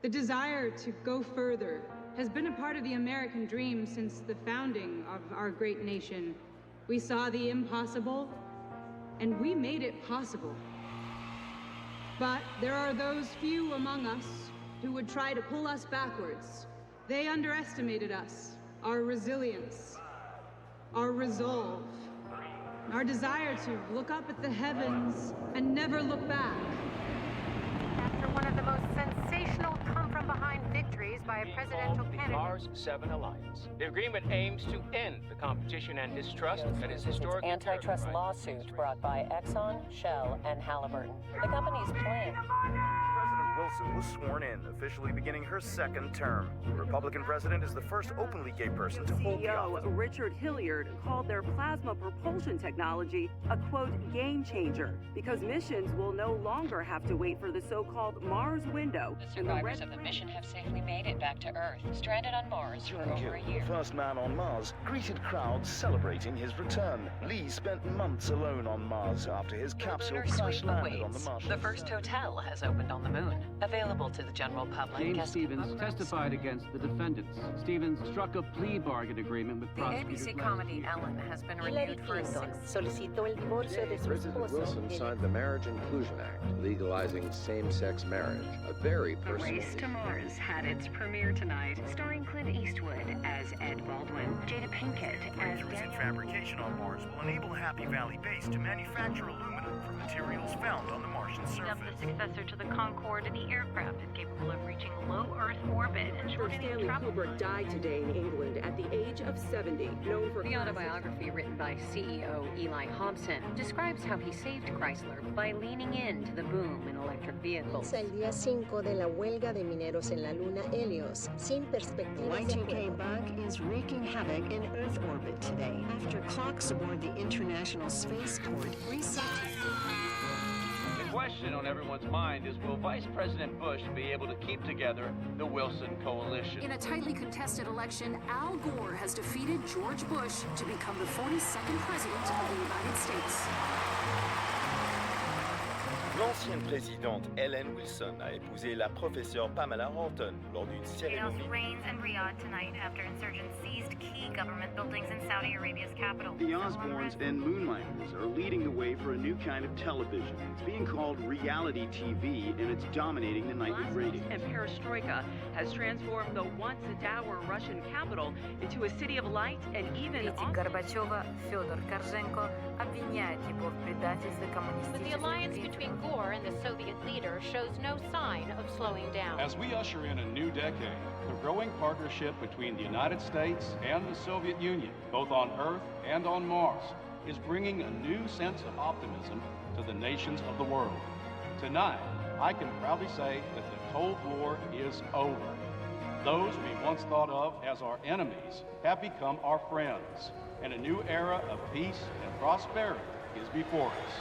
The desire to go further has been a part of the American dream since the founding of our great nation. We saw the impossible, and we made it possible. But there are those few among us who would try to pull us backwards. They underestimated us, our resilience, our resolve, our desire to look up at the heavens and never look back. After one of the most sensational come-from-behind victories by a presidential candidate. The Mars 7 Alliance. The agreement aims to end the competition and distrust that is historically antitrust lawsuit brought by Exxon, Shell, and Halliburton. The company's plan. President Wilson was sworn in, officially beginning her second term. The Republican president is the first openly gay person to hold the office. CEO Richard Hilliard called their plasma propulsion technology a, quote, game changer, because missions will no longer have to wait for the so-called Mars window. The survivors of the mission have safely made it back to Earth, stranded on Mars for over a year. The first man on Mars greeted crowds celebrating his return. Lee spent months alone on Mars after his capsule crash landed on the Martian. The first hotel has opened on the moon, available to the general public. James Stevens testified against the defendants. Stevens struck a plea bargain agreement with prosecutors. The ABC comedy Ellen has been renewed for a sixth. Solicitó el divorcio de su President Wilson signed the Marriage Inclusion Act, legalizing same-sex marriage. A very personal Race to Mars had its premiere tonight, starring Clint Eastwood as Ed Baldwin, Jada Pinkett as Breakthroughs in fabrication on Mars will enable Happy Valley Base to manufacture aluminum from materials found on the Martian surface. The successor to the Concorde, the aircraft is capable of reaching low Earth orbit and Stanley Kubrick died today in England at the age of 70. Known for The autobiography written by CEO Eli Hobson describes how he saved Chrysler by leaning into the boom in electric vehicles. El día 5 de la huelga de mineros en la luna Helios, sin perspectivas de Y2K bug is wreaking havoc in Earth orbit today after clocks aboard the International Spaceport reset. The question on everyone's mind is, will Vice President Bush be able to keep together the Wilson coalition? In a tightly contested election, Al Gore has defeated George Bush to become the 42nd president of the United States. L'ancienne présidente Ellen Wilson a épousé la professeure Pamela Horton lors d'une cérémonie. Chaos reigns in Riyadh tonight after insurgents seized key government buildings in Saudi Arabia's capital. The Osbournes and Moonlighters are leading the way for a new kind of television. It's being called reality TV, and it's dominating the nightly ratings. And perestroika has transformed the once-dour Russian capital into a city of light and even... Горбачева Федор Корженко обвиняет его в предательстве коммунистической. But the alliance between Gore and the Soviet leader shows no sign of slowing down. As we usher in a new decade, the growing partnership between the United States and the Soviet Union, both on Earth and on Mars, is bringing a new sense of optimism to the nations of the world. Tonight, I can proudly say that the Cold War is over. Those we once thought of as our enemies have become our friends, and a new era of peace and prosperity is before us.